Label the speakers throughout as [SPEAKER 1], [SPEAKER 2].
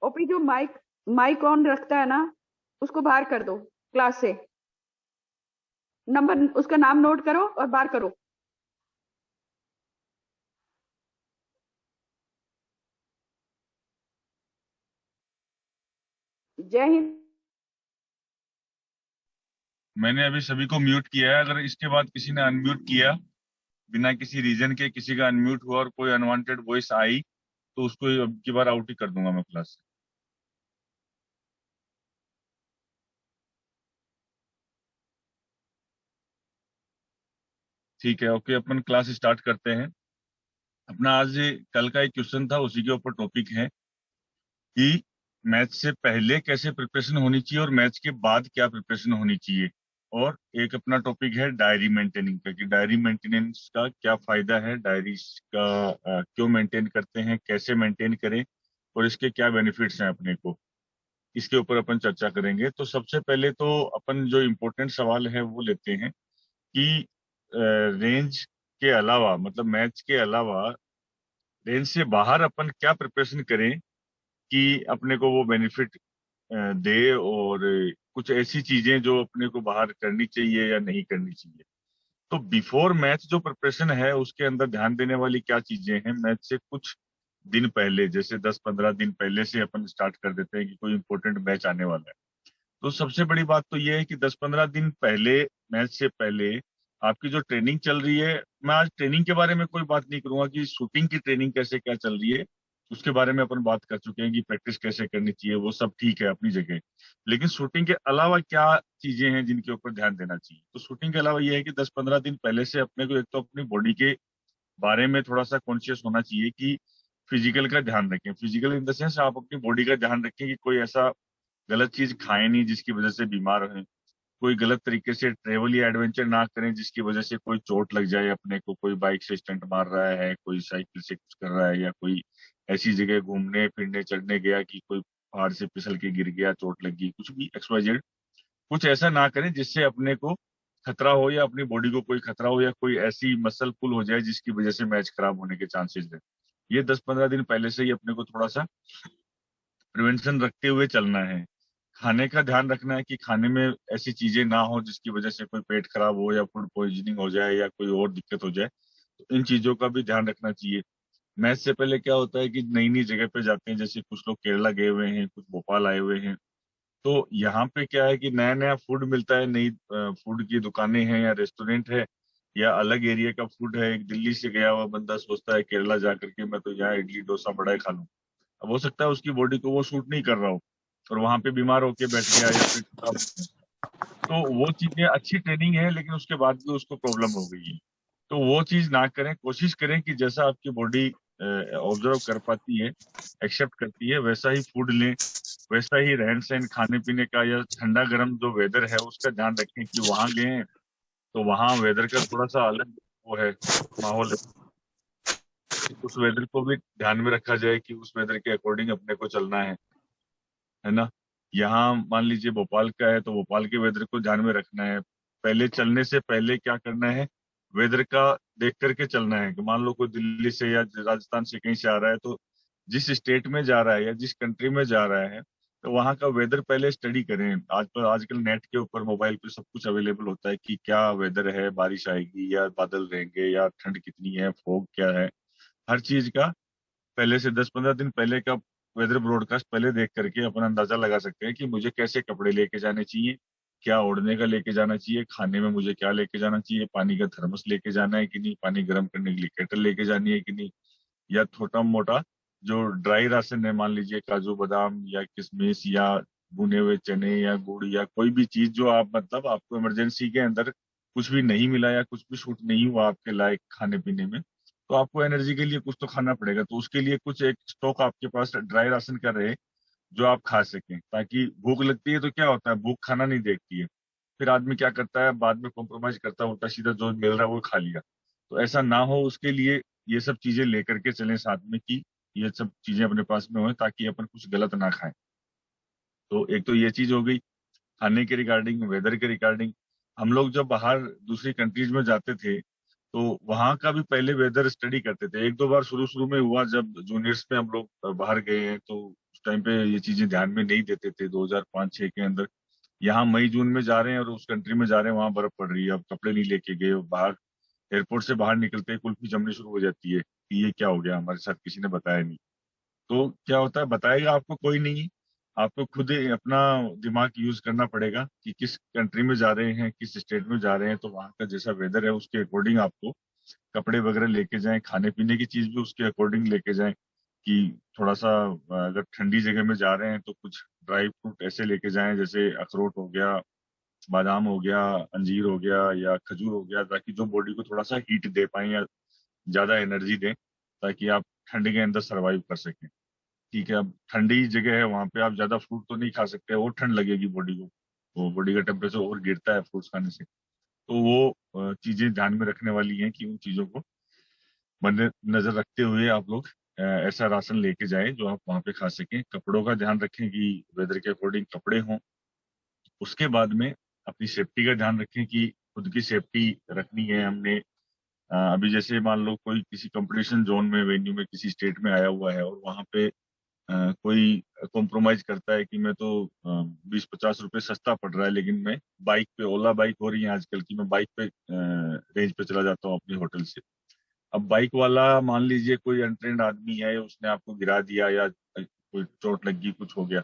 [SPEAKER 1] OP जो mic mic on रखता है ना, उसको बाहर कर दो क्लास से। नंबर, उसका नाम नोट करो और बाहर करो। जय हिंद।
[SPEAKER 2] मैंने अभी सभी को म्यूट किया है। अगर इसके बाद किसी ने अनम्यूट किया बिना किसी रीजन के, किसी का अनम्यूट हुआ और कोई अनवांटेड वॉइस आई, तो उसको अब की बार आउट ही कर दूंगा मैं क्लास से। ठीक है, ओके, अपन क्लास स्टार्ट करते हैं। अपना आज कल का एक क्वेश्चन था, उसी के ऊपर टॉपिक है कि मैच से पहले कैसे प्रिपरेशन होनी चाहिए और मैच के बाद क्या प्रिपरेशन होनी चाहिए। और एक अपना टॉपिक है डायरी मेंटेनिंग का, कि डायरी मेंटेनेंस का क्या फायदा है, डायरी का क्यों मेंटेन करते हैं, कैसे मेंटेन करें और इसके क्या बेनिफिट्स हैं अपने को। इसके ऊपर अपन चर्चा करेंगे। तो सबसे पहले तो अपन जो इम्पोर्टेंट सवाल है वो लेते हैं कि रेंज के अलावा, मतलब मैच के अलावा रेंज से बाहर अपन क्या प्रिपरेशन करें कि अपने को वो बेनिफिट दे, और कुछ ऐसी चीजें जो अपने को बाहर करनी चाहिए या नहीं करनी चाहिए। तो बिफोर मैच जो प्रिपरेशन है उसके अंदर ध्यान देने वाली क्या चीजें हैं। मैच से कुछ दिन पहले, जैसे 10-15 दिन पहले से अपन स्टार्ट कर देते हैं कि कोई इंपॉर्टेंट मैच आने वाला है। तो सबसे बड़ी बात तो ये है कि 10-15 दिन पहले, मैच से पहले आपकी जो ट्रेनिंग चल रही है, मैं आज ट्रेनिंग के बारे में कोई बात नहीं करूंगा कि शूटिंग की ट्रेनिंग कैसे क्या चल रही है, उसके बारे में अपन बात कर चुके हैं कि प्रैक्टिस कैसे करनी चाहिए, वो सब ठीक है अपनी जगह। लेकिन शूटिंग के अलावा क्या चीजें हैं जिनके ऊपर ध्यान देना चाहिए। तो शूटिंग के अलावा ये है कि 10-15 दिन पहले से अपने को एक तो अपनी बॉडी के बारे में थोड़ा सा कॉन्शियस होना चाहिए कि फिजिकल का ध्यान रखें। फिजिकल इन द सेंस आप अपनी बॉडी का ध्यान रखें कि कोई ऐसा गलत चीज खाएं नहीं जिसकी वजह से बीमार हो, कोई गलत तरीके से ट्रेवल या एडवेंचर ना करें जिसकी वजह से कोई चोट लग जाए अपने को। कोई बाइक से स्टंट मार रहा है, कोई साइकिल से कुछ कर रहा है, या कोई ऐसी जगह घूमने फिरने चढ़ने गया कि कोई पहाड़ से फिसल के गिर गया, चोट लग गई, कुछ भी XYZ। कुछ ऐसा ना करें जिससे अपने को खतरा हो या अपनी बॉडी को कोई खतरा हो, या कोई ऐसी मसल पुल हो जाए जिसकी वजह से मैच खराब होने के चांसेस है। ये 10-15 दिन पहले से ही अपने को थोड़ा सा प्रिवेंशन रखते हुए चलना है। खाने का ध्यान रखना है कि खाने में ऐसी चीजें ना हो जिसकी वजह से कोई पेट खराब हो या फूड पॉइजनिंग हो जाए या कोई और दिक्कत हो जाए। तो इन चीजों का भी ध्यान रखना चाहिए। मैच से पहले क्या होता है कि नई नई जगह पे जाते हैं, जैसे कुछ लोग केरला गए हुए हैं, कुछ भोपाल आए हुए हैं। तो यहाँ पे क्या है कि नया नया फूड मिलता है, नई फूड की दुकानें हैं या रेस्टोरेंट है, या अलग एरिया का फूड है। एक दिल्ली से गया हुआ बंदा सोचता है केरला जा करके मैं तो यहाँ इडली डोसा बड़ा ही खा लूं। अब हो सकता है उसकी बॉडी को वो सूट नहीं कर रहा हो और वहां पे बीमार होके बैठ गया या पेट खराब हो गया। तो वो चीजें, अच्छी ट्रेनिंग है लेकिन उसके बाद भी उसको प्रॉब्लम हो गई है। तो वो चीज ना करें। कोशिश करें कि जैसा आपकी बॉडी ऑब्जर्व कर पाती है, एक्सेप्ट करती है, वैसा ही फूड लें, वैसा ही रहन सहन खाने पीने का, या ठंडा गर्म जो वेदर है उसका ध्यान रखें कि वहां गए हैं तो वहां वेदर का थोड़ा सा अलग वो है, माहौल है। उस वेदर को भी ध्यान में रखा जाए कि उस वेदर के अकॉर्डिंग अपने को चलना है ना। यहाँ मान लीजिए भोपाल का है तो भोपाल के वेदर को ध्यान में रखना है। पहले चलने से पहले क्या करना है, वेदर का देख करके चलना है। कि मान लो कोई दिल्ली से या राजस्थान से कहीं से आ रहा है, तो जिस स्टेट में जा रहा है या जिस कंट्री में जा रहा है, तो वहाँ का वेदर पहले स्टडी करें। आजकल नेट के ऊपर मोबाइल पे सब कुछ अवेलेबल होता है कि क्या वेदर है, बारिश आएगी या बादल रहेंगे या ठंड कितनी है, फॉग क्या है। हर चीज का पहले से 10-15 दिन पहले का वेदर ब्रॉडकास्ट पहले देख करके अपन अंदाजा लगा सकते हैं कि मुझे कैसे कपड़े लेके जाने चाहिए, क्या ओढ़ने का लेके जाना चाहिए, खाने में मुझे क्या लेके जाना चाहिए, पानी का थर्मस लेके जाना है कि नहीं, पानी गर्म करने के लिए केटल लेके जानी है कि नहीं, या छोटा मोटा जो ड्राई राशन है, मान लीजिए काजू बादाम या किशमिश या भुने हुए चने या गुड़ या कोई भी चीज जो आप, मतलब आपको इमरजेंसी के अंदर कुछ भी नहीं मिला या कुछ भी शूट नहीं हुआ आपके लायक खाने पीने में, तो आपको एनर्जी के लिए कुछ तो खाना पड़ेगा। तो उसके लिए कुछ एक स्टॉक आपके पास ड्राई राशन का रहे जो आप खा सकें, ताकि भूख लगती है तो क्या होता है, भूख खाना नहीं देखती है, फिर आदमी क्या करता है बाद में कॉम्प्रोमाइज करता है, उल्टा सीधा जो मिल रहा है वो खा लिया। तो ऐसा ना हो उसके लिए ये सब चीजें लेकर के चलें साथ में, कि ये सब चीजें अपने पास में हो ताकि अपन कुछ गलत ना खाएं। तो एक तो ये चीज हो गई खाने के रिगार्डिंग, वेदर के रिगार्डिंग। हम लोग जब बाहर दूसरी कंट्रीज में जाते थे तो वहां का भी पहले वेदर स्टडी करते थे। एक दो बार शुरू शुरू में हुआ जब जूनियर्स में हम लोग बाहर गए हैं, तो उस टाइम पे ये चीजें ध्यान में नहीं देते थे। 2005-6 के अंदर यहाँ मई जून में जा रहे हैं और उस कंट्री में जा रहे हैं, वहां बर्फ पड़ रही है, अब कपड़े नहीं लेके गए, बाहर एयरपोर्ट से बाहर निकलते ही कुल्फी जमनी शुरू हो जाती है कि ये क्या हो गया, हमारे साथ किसी ने बताया नहीं। तो क्या होता है, बताएगा आपको कोई नहीं, आपको खुद ही अपना दिमाग यूज करना पड़ेगा कि किस कंट्री में जा रहे हैं, किस स्टेट में जा रहे हैं, तो वहाँ का जैसा वेदर है उसके अकॉर्डिंग आपको कपड़े वगैरह लेके जाएं, खाने पीने की चीज भी उसके अकॉर्डिंग लेके जाएं कि थोड़ा सा अगर ठंडी जगह में जा रहे हैं तो कुछ ड्राई फ्रूट ऐसे लेके जाएं, जैसे अखरोट हो गया, बादाम हो गया, अंजीर हो गया या खजूर हो गया, ताकि जो बॉडी को थोड़ा सा हीट दे पाए या ज्यादा एनर्जी दें, ताकि आप ठंडी के अंदर सरवाइव कर सकें। ठीक है, अब ठंडी जगह है, वहां पे आप ज्यादा फ्रूट तो नहीं खा सकते, और ठंड लगेगी बॉडी को, तो बॉडी का टेम्परेचर और गिरता है फ्रूट्स खाने से। तो वो चीजें ध्यान में रखने वाली हैं कि उन चीजों को मद्दे नजर रखते हुए आप लोग ऐसा राशन लेके जाएं जो आप वहां पे खा सकें। कपड़ों का ध्यान रखें कि वेदर के अकॉर्डिंग कपड़े हों। उसके बाद में अपनी सेफ्टी का ध्यान रखें कि खुद की सेफ्टी रखनी है हमने। अभी जैसे मान लो कोई किसी कंपटीशन जोन में, वेन्यू में, किसी स्टेट में आया हुआ है और वहां पे कोई कॉम्प्रोमाइज करता है कि मैं तो 20-50 रुपए सस्ता पड़ रहा है, लेकिन मैं बाइक पे, ओला बाइक हो रही है आजकल की, मैं बाइक पे रेंज पे चला जाता हूँ अपने होटल से। अब बाइक वाला मान लीजिए कोई अनट्रेन्ड आदमी है, उसने आपको गिरा दिया या कोई चोट लग गई, कुछ हो गया,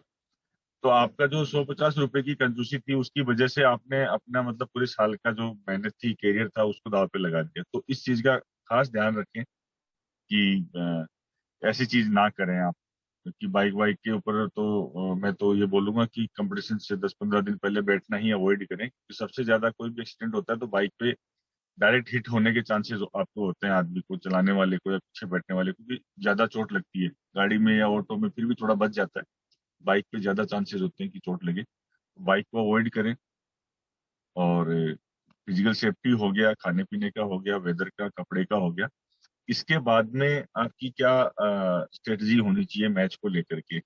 [SPEAKER 2] तो आपका जो 150 रुपए की कंजूसी थी उसकी वजह से आपने अपना मतलब पूरे साल का जो मेहनत थी, कैरियर था, उसको दांव पे लगा दिया। तो इस चीज का खास ध्यान रखें कि ऐसी चीज ना करें आप। क्योंकि बाइक वाइक के ऊपर तो मैं तो ये बोलूंगा कि कंपटीशन से 10-15 दिन पहले बैठना ही अवॉइड करें, क्योंकि सबसे ज्यादा कोई भी एक्सीडेंट होता है तो बाइक पे डायरेक्ट हिट होने के चांसेस आपको होते हैं, आदमी को, चलाने वाले को या पीछे बैठने वाले को भी ज्यादा चोट लगती है। गाड़ी में या ऑटो में फिर भी थोड़ा बच जाता है, बाइक पे ज्यादा चांसेस होते हैं कि चोट लगे। बाइक को अवॉइड करें। और फिजिकल सेफ्टी हो गया, खाने पीने का हो गया, वेदर का, कपड़े का हो गया। इसके बाद में आपकी क्या स्ट्रेटजी होनी चाहिए मैच को लेकर के।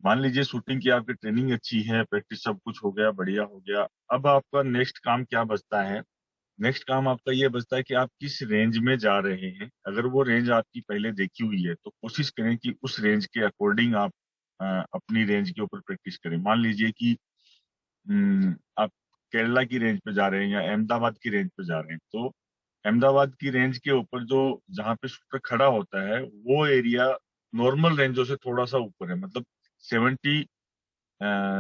[SPEAKER 2] मान लीजिए शूटिंग की आपकी ट्रेनिंग अच्छी है, प्रैक्टिस सब कुछ हो गया, बढ़िया हो गया। अब आपका नेक्स्ट काम क्या बचता है? नेक्स्ट काम आपका ये बचता है कि आप किस रेंज में जा रहे हैं। अगर वो रेंज आपकी पहले देखी हुई है तो कोशिश करें कि उस रेंज के अकॉर्डिंग आप अपनी रेंज के ऊपर प्रैक्टिस करें। मान लीजिए कि आप केरला की रेंज पे जा रहे हैं या अहमदाबाद की रेंज पे जा रहे हैं, तो अहमदाबाद की रेंज के ऊपर जो, जहाँ पे शूटर खड़ा होता है, वो एरिया नॉर्मल रेंजों से थोड़ा सा ऊपर है। मतलब 70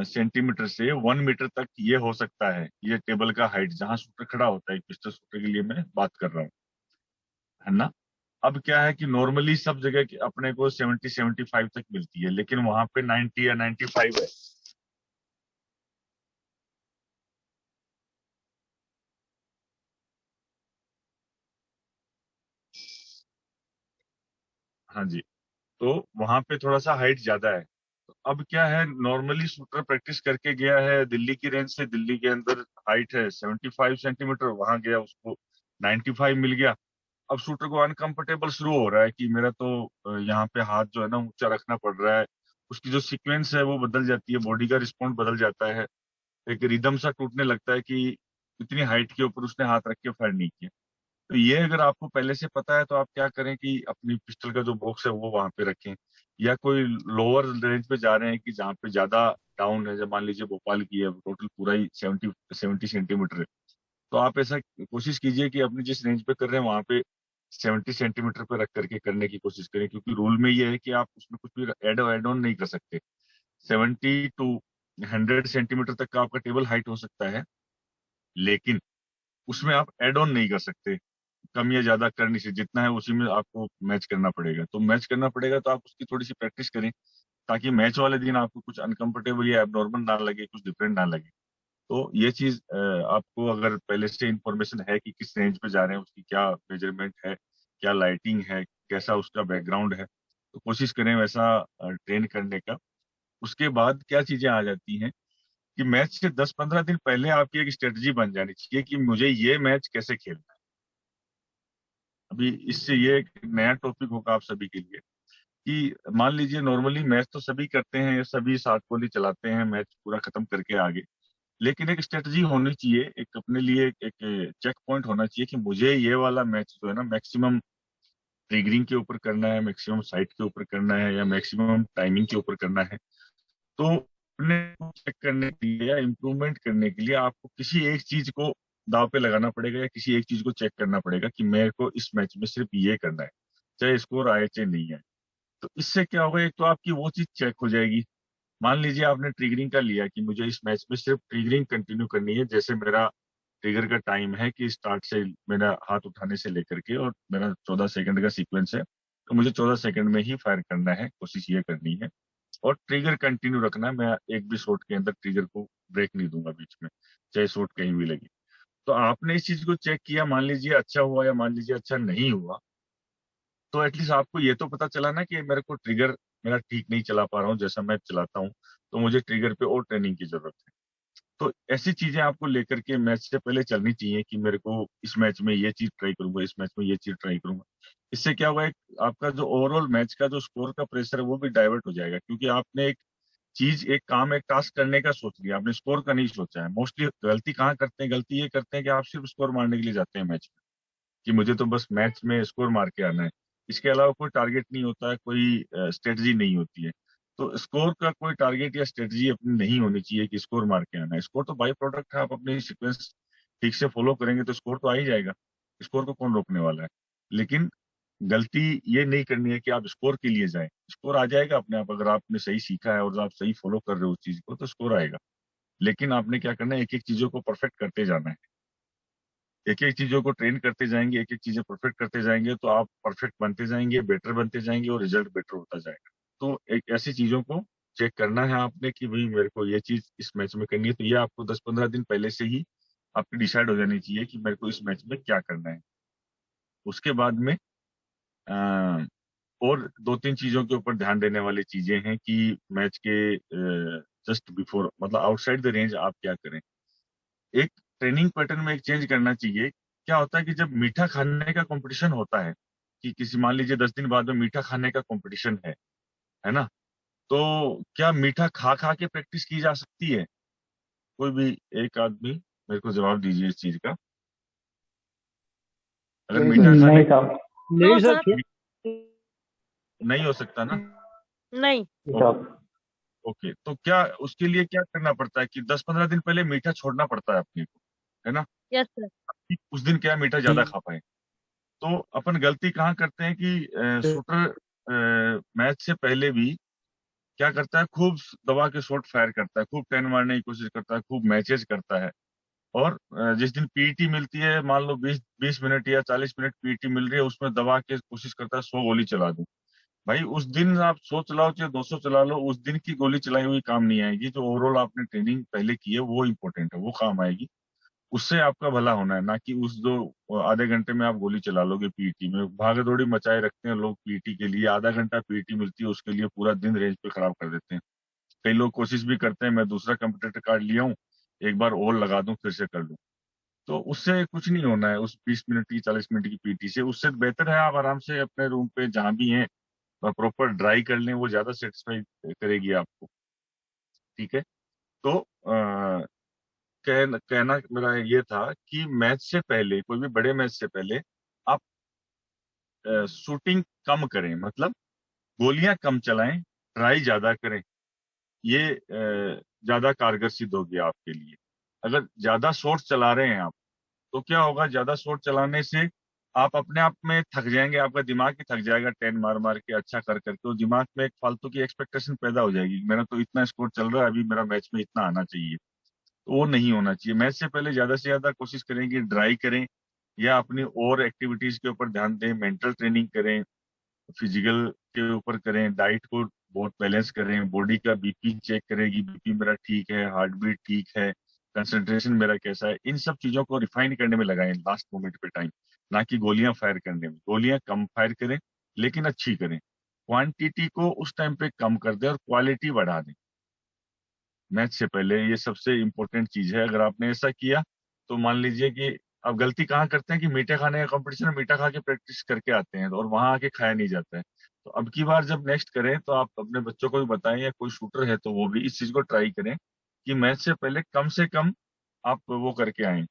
[SPEAKER 2] सेंटीमीटर से 1 मीटर तक ये हो सकता है, ये टेबल का हाइट जहां शूटर खड़ा होता है, एक पिस्टल शूटर के लिए मैं बात कर रहा हूँ, है ना। अब क्या है कि नॉर्मली सब जगह की अपने को 70-75 तक मिलती है, लेकिन वहां पे 90 या 95 है। हाँ जी। तो वहां पे थोड़ा सा हाइट ज्यादा है। तो अब क्या है, नॉर्मली शूटर प्रैक्टिस करके गया है दिल्ली की रेंज से, दिल्ली के अंदर हाइट है 75 सेंटीमीटर, वहां गया उसको 95 मिल गया। अब शूटर को अनकंफर्टेबल शुरू हो रहा है कि मेरा तो यहाँ पे हाथ जो है ना ऊंचा रखना पड़ रहा है। उसकी जो सीक्वेंस है वो बदल जाती है, बॉडी का रिस्पॉन्स बदल जाता है, एक रिदम सा टूटने लगता है कि इतनी हाइट के ऊपर उसने हाथ रख के फायर नहीं किया। तो ये अगर आपको पहले से पता है तो आप क्या करें कि अपनी पिस्टल का जो बॉक्स है वो वहां पे रखें। या कोई लोअर रेंज पे जा रहे हैं कि जहाँ पे ज्यादा डाउन है, जब मान लीजिए भोपाल की है, टोटल पूरा ही 70 सेंटीमीटर है, तो आप ऐसा कोशिश कीजिए कि अपनी जिस रेंज पे कर रहे हैं वहां पे 70 सेंटीमीटर पे रख करके करने की कोशिश करें, क्योंकि रूल में ये है कि आप उसमें कुछ भी एड ऑन नहीं कर सकते। 70 to 100 सेंटीमीटर तक का आपका टेबल हाइट हो सकता है, लेकिन उसमें आप एड ऑन नहीं कर सकते, कम या ज्यादा कर नहीं सकते, जितना है उसी में आपको मैच करना पड़ेगा। तो मैच करना पड़ेगा तो आप उसकी थोड़ी सी प्रैक्टिस करें, ताकि मैच वाले दिन आपको कुछ अनकंफर्टेबल या एबनॉर्मल ना लगे, कुछ डिफरेंट ना लगे। तो ये चीज आपको अगर पहले से इंफॉर्मेशन है कि किस रेंज पे जा रहे हैं, उसकी क्या मेजरमेंट है, क्या लाइटिंग है, कैसा उसका बैकग्राउंड है, तो कोशिश करें वैसा ट्रेन करने का। उसके बाद क्या चीजें आ जाती हैं कि मैच से 10-15 दिन पहले आपकी एक स्ट्रेटजी बन जानी चाहिए कि मुझे ये मैच कैसे खेलना है। अभी इससे ये एक नया टॉपिक होगा आप सभी के लिए कि मान लीजिए नॉर्मली मैच तो सभी करते हैं, सभी सात गोली चलाते हैं, मैच पूरा खत्म करके आगे। लेकिन एक स्ट्रेटजी होनी चाहिए, एक अपने लिए एक चेक पॉइंट होना चाहिए कि मुझे ये वाला मैच जो है ना मैक्सिमम ट्रिगरिंग के ऊपर करना है, मैक्सिमम साइट के ऊपर करना है, या मैक्सिमम टाइमिंग के ऊपर करना है। तो अपने को चेक करने के लिए या इम्प्रूवमेंट करने के लिए आपको किसी एक चीज को दाव पे लगाना पड़ेगा, या किसी एक चीज को चेक करना पड़ेगा कि मेरे को इस मैच में सिर्फ ये करना है, चाहे स्कोर आए चाहे नहीं है। तो इससे क्या होगा, एक तो आपकी वो चीज चेक हो जाएगी। मान लीजिए आपने ट्रिगरिंग का लिया कि मुझे इस मैच में सिर्फ ट्रिगरिंग कंटिन्यू करनी है, जैसे मेरा ट्रिगर का टाइम है कि स्टार्ट से मेरा हाथ उठाने से लेकर के, और मेरा 14 सेकंड का सीक्वेंस है, तो मुझे 14 सेकंड में ही फायर करना है, कोशिश ये करनी है। और ट्रिगर कंटिन्यू रखना है, मैं एक भी शॉट के अंदर ट्रिगर को ब्रेक नहीं दूंगा बीच में, चाहे शॉट कहीं भी लगे। तो आपने इस चीज को चेक किया, मान लीजिए अच्छा हुआ या मान लीजिए अच्छा नहीं हुआ, तो एटलीस्ट आपको ये तो पता चला ना कि मेरे को ट्रिगर मेरा ठीक नहीं चला पा रहा हूँ जैसा मैं चलाता हूँ, तो मुझे ट्रिगर पे और ट्रेनिंग की जरूरत है। तो ऐसी चीजें आपको लेकर के मैच से पहले चलनी चाहिए कि मेरे को इस मैच में ये चीज ट्राई करूंगा, इस मैच में ये चीज ट्राई करूंगा। इससे क्या होगा, एक आपका जो ओवरऑल मैच का जो स्कोर का प्रेशर है वो भी डाइवर्ट हो जाएगा, क्योंकि आपने एक चीज, एक काम, एक टास्क करने का सोच लिया, आपने स्कोर का नहीं सोचा है। मोस्टली गलती कहाँ करते हैं, गलती ये करते हैं कि आप सिर्फ स्कोर मारने के लिए जाते हैं मैच में, कि मुझे तो बस मैच में स्कोर मार के आना है, इसके अलावा कोई टारगेट नहीं होता है, कोई स्ट्रेटजी नहीं होती है। तो स्कोर का कोई टारगेट या स्ट्रेटजी अपनी नहीं होनी चाहिए कि स्कोर मार के आना है। स्कोर तो बाई प्रोडक्ट है, आप अपनी सीक्वेंस ठीक से फॉलो करेंगे तो स्कोर तो आ ही जाएगा, स्कोर को कौन रोकने वाला है। लेकिन गलती ये नहीं करनी है कि आप स्कोर के लिए जाएं, स्कोर आ जाएगा अपने आप, अगर आपने सही सीखा है और आप सही फॉलो कर रहे हो उस चीज को तो स्कोर आएगा। लेकिन आपने क्या करना है, एक एक चीजों को परफेक्ट करते जाना है, एक एक चीजों को ट्रेन करते जाएंगे, एक एक चीजें परफेक्ट करते जाएंगे, तो आप परफेक्ट बनते जाएंगे, बेटर बनते जाएंगे, और रिजल्ट बेटर होता जाएगा। तो एक ऐसी चीजों को चेक करना है आपने कि भाई मेरे को ये चीज इस मैच में करनी है, तो ये आपको 10-15 दिन पहले से ही आपकी डिसाइड हो जानी चाहिए कि मेरे को इस मैच में क्या करना है। उसके बाद में अ, और 2-3 चीजों के ऊपर ध्यान देने वाली चीजें हैं कि मैच के जस्ट बिफोर, मतलब आउटसाइड द रेंज आप क्या करें। एक ट्रेनिंग पैटर्न में एक चेंज करना चाहिए। क्या होता है कि जब मीठा खाने का कंपटीशन होता है, कि किसी मान लीजिए 10 दिन बाद में मीठा खाने का कंपटीशन है ना, तो क्या मीठा खा खा के प्रैक्टिस की जा सकती है? कोई भी एक आदमी मेरे को जवाब दीजिए इस चीज का। अगर मीठा खाने
[SPEAKER 3] नहीं साहब।
[SPEAKER 4] नहीं सर।
[SPEAKER 2] नहीं हो सकता ना।
[SPEAKER 4] नहीं
[SPEAKER 3] साहब।
[SPEAKER 2] ओके, तो क्या उसके लिए क्या करना पड़ता है कि 10-15 दिन पहले मीठा छोड़ना पड़ता है अपने को, है ना,
[SPEAKER 4] यस सर।
[SPEAKER 2] कि उस दिन क्या मीठा ज्यादा खा पाए। तो अपन गलती कहाँ करते हैं कि शूटर मैच से पहले भी क्या करता है, खूब दबा के शॉट फायर करता है, खूब 10 मारने की कोशिश करता है, खूब मैचेस करता है। और जिस दिन पीईटी मिलती है, मान लो 20 20 मिनट या 40 मिनट पीईटी मिल रही है, उसमें दबा के कोशिश करता है 100 गोली चला दूं। भाई उस दिन आप 100 चलाओ चाहे 200 चला लो, उस दिन की गोली चलाई हुई काम नहीं आएगी। जो ओवरऑल आपने ट्रेनिंग पहले की है वो इंपॉर्टेंट है, वो काम आएगी। उससे आपका भला होना है, ना कि उस जो आधे घंटे में आप गोली चला लोगे। पीईटी में भागा दौड़ी मचाए रखते हैं लोग, पीईटी के लिए आधा घंटा पीईटी मिलती है, उसके लिए पूरा दिन रेंज पे खराब कर देते हैं। कई लोग कोशिश भी करते हैं मैं दूसरा कंपटीटर कार्ड लिया हूँ, एक बार और लगा दूं फिर से कर लूं। तो उससे कुछ नहीं होना है, उस 20 मिनट की 40 मिनट की पीटी से। उससे बेहतर है आप आराम से अपने रूम पे जहां भी हैं प्रॉपर ड्राई कर लें, वो ज्यादा सेटिस्फाई करेगी आपको। ठीक है। तो कहना मेरा ये था कि मैच से पहले, कोई भी बड़े मैच से पहले आप शूटिंग कम करें, मतलब गोलियां कम चलाएं, ट्राई ज्यादा करें। ये ज्यादा कारगर सिद्ध होगी आपके लिए। अगर ज्यादा शॉट चला रहे हैं आप, तो क्या होगा, ज्यादा शॉट चलाने से आप अपने आप में थक जाएंगे, आपका दिमाग ही थक जाएगा 10 मार मार के, अच्छा कर करके। तो दिमाग में एक फालतू की एक्सपेक्टेशन पैदा हो जाएगी, मेरा तो इतना स्कोर चल रहा है, अभी मेरा मैच में इतना आना चाहिए। तो वो नहीं होना चाहिए। मैच से पहले ज्यादा से ज्यादा कोशिश करें कि ड्राई करें, या अपनी और एक्टिविटीज के ऊपर ध्यान दें, मेंटल ट्रेनिंग करें, फिजिकल के ऊपर करें, डाइट को बहुत बैलेंस करें, बॉडी का बीपी चेक करें कि बीपी मेरा ठीक है, हार्ट बीट ठीक है, कंसंट्रेशन मेरा कैसा है। इन सब चीजों को रिफाइन करने में लगाएं लास्ट मोमेंट पे टाइम, ना कि गोलियां फायर करने में। गोलियां कम फायर करें, लेकिन अच्छी करें। क्वांटिटी को उस टाइम पे कम कर दें और क्वालिटी बढ़ा दें मैच से पहले। ये सबसे इम्पोर्टेंट चीज है। अगर आपने ऐसा किया तो मान लीजिए कि अब गलती कहाँ करते हैं कि मीठे खाने का कंपटीशन में मीठा खा के प्रैक्टिस करके आते हैं और वहां आके खाया नहीं जाता है। तो अब की बार जब नेक्स्ट करें तो आप अपने बच्चों को भी बताएं, या कोई शूटर है तो वो भी इस चीज को ट्राई करें कि मैच से पहले कम से कम आप वो करके आए,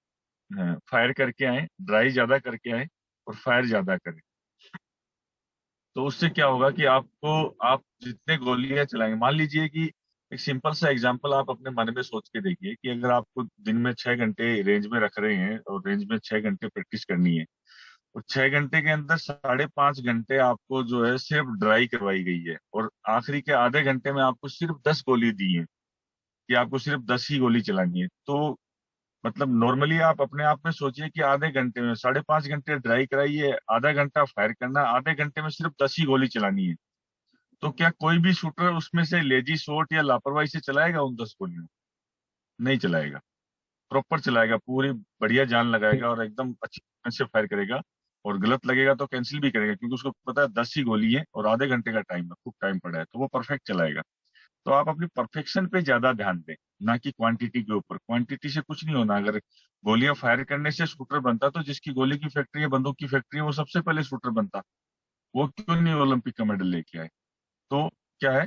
[SPEAKER 2] फायर करके आए, ड्राई ज्यादा करके आए और फायर ज्यादा करें। तो उससे क्या होगा कि आपको, आप जितने गोलियां चलाएंगे, मान लीजिए कि एक सिंपल सा एग्जांपल आप अपने मन में सोच के देखिए कि अगर आपको दिन में 6 घंटे रेंज में रख रहे हैं और रेंज में 6 घंटे प्रैक्टिस करनी है, और 6 घंटे के अंदर 5.5 घंटे आपको जो है सिर्फ ड्राई करवाई गई है, और आखिरी के आधे घंटे में आपको सिर्फ 10 गोली दी है कि आपको सिर्फ 10 ही गोली चलानी है। तो मतलब नॉर्मली आप अपने आप में सोचिए कि आधे घंटे में 5.5 घंटे ड्राई कराइए, आधा घंटा फायर करना, आधे घंटे में सिर्फ 10 ही गोली चलानी है। तो क्या कोई भी शूटर उसमें से लेजी शॉट या लापरवाही से चलाएगा उन 10 गोलियों? नहीं चलाएगा, प्रॉपर चलाएगा, पूरी बढ़िया जान लगाएगा और एकदम अच्छी तरह से फायर करेगा। और गलत लगेगा तो कैंसिल भी करेगा, क्योंकि उसको पता है 10 ही गोली है और आधे घंटे का टाइम है, खूब टाइम पड़ा है, तो वो परफेक्ट चलाएगा। तो आप अपनी परफेक्शन पे ज्यादा ध्यान दें, ना कि क्वांटिटी के ऊपर। क्वांटिटी से कुछ नहीं होना। अगर गोलियां फायर करने से शूटर बनता, तो जिसकी गोली की फैक्ट्री है, बंदूक की फैक्ट्री है, वो सबसे पहले शूटर बनता। वो क्यों नहीं ओलंपिक का मेडल लेके आए? तो क्या है,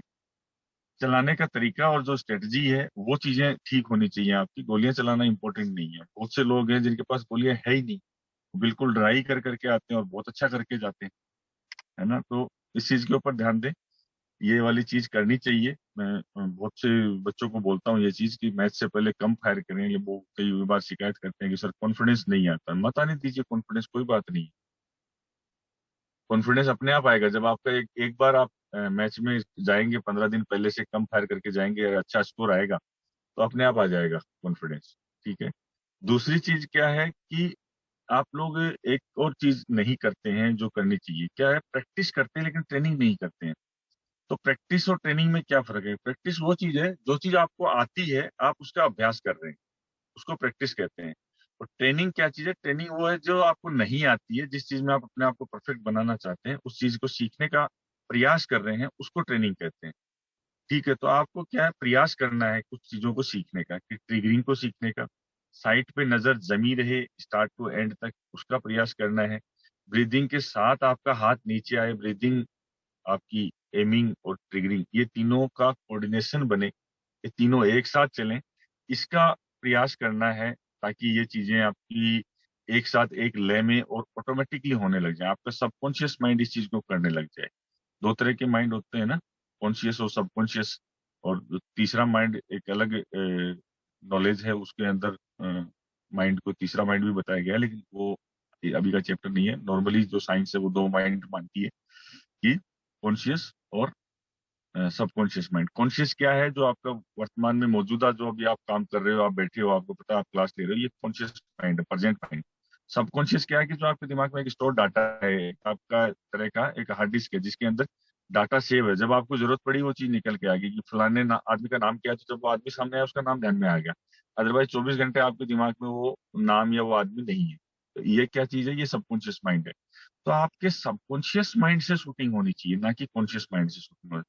[SPEAKER 2] चलाने का तरीका और जो स्ट्रेटजी है वो चीजें ठीक होनी चाहिए आपकी। गोलियां चलाना इंपॉर्टेंट नहीं है। बहुत से लोग हैं जिनके पास गोलियां है ही नहीं, वो बिल्कुल ड्राई कर करके आते हैं और बहुत अच्छा करके जाते हैं, है ना। तो इस चीज के ऊपर ध्यान दें, ये वाली चीज करनी चाहिए। मैं बहुत से बच्चों को बोलता हूँ ये चीज कि मैच से पहले कम फायर करें। ये वो कई बार शिकायत करते हैं कि सर कॉन्फिडेंस नहीं आता। मत आने दीजिए कॉन्फिडेंस, कोई बात नहीं। कॉन्फिडेंस अपने आप आएगा जब आपका एक बार आप मैच में जाएंगे, 15 दिन पहले से कम फायर करके जाएंगे, अगर अच्छा स्कोर आएगा तो अपने आप आ जाएगा कॉन्फिडेंस। ठीक है। दूसरी चीज क्या है कि आप लोग एक और चीज नहीं करते हैं जो करनी चाहिए। क्या है, प्रैक्टिस करते हैं लेकिन ट्रेनिंग नहीं करते हैं। तो प्रैक्टिस और ट्रेनिंग में क्या फर्क है? प्रैक्टिस वो चीज है, जो चीज आपको आती है आप उसका अभ्यास कर रहे हैं, उसको प्रैक्टिस कहते हैं। और ट्रेनिंग क्या चीज है? ट्रेनिंग वो है जो आपको नहीं आती है, जिस चीज में आप अपने आप को परफेक्ट बनाना चाहते हैं, उस चीज को सीखने का प्रयास कर रहे हैं, उसको ट्रेनिंग कहते हैं। ठीक है। तो आपको क्या है, प्रयास करना है कुछ चीजों को सीखने का, कि ट्रिगरिंग को सीखने का, साइट पे नजर जमी रहे स्टार्ट टू एंड तक, उसका प्रयास करना है। ब्रीदिंग के साथ आपका हाथ नीचे आए, ब्रीदिंग, आपकी एमिंग और ट्रिगरिंग, ये तीनों का कोऑर्डिनेशन बने, ये तीनों एक साथ चलें, इसका प्रयास करना है, ताकि ये चीजें आपकी एक साथ एक लय में और ऑटोमेटिकली होने लग जाए। आपका सबकॉन्शियस माइंड इस चीज को करने लग जाए। दो तरह के माइंड होते हैं ना, कॉन्शियस और सबकॉन्शियस। और तीसरा माइंड एक अलग नॉलेज है, उसके अंदर माइंड को तीसरा माइंड भी बताया गया है, लेकिन वो अभी का चैप्टर नहीं है। नॉर्मली जो साइंस है वो दो माइंड मानती है, कि कॉन्शियस और सबकॉन्शियस माइंड। कॉन्शियस क्या है? जो आपका वर्तमान में मौजूदा, जो अभी आप काम कर रहे हो, आप बैठे हो, आपको पता है आप क्लास ले रहे हो, ये कॉन्शियस माइंड है, प्रेजेंट माइंड। सबकॉन्शियस क्या है? कि जो आपके दिमाग में एक स्टोर डाटा है, आपका तरह का एक हार्ड डिस्क है, जिसके अंदर डाटा सेव है। जब आपको जरूरत पड़ी वो चीज निकल के आ गई कि फलाने आदमी का नाम क्या है, तो जब वो आदमी सामने आया उसका नाम ध्यान में आ गया। अदरवाइज 24 घंटे आपके दिमाग में वो नाम या वो आदमी नहीं है। तो ये क्या चीज है? ये सबकॉन्शियस माइंड है। तो आपके सबकॉन्शियस माइंड से शूटिंग होनी चाहिए, ना कि कॉन्शियस माइंड से शूटिंग होनी।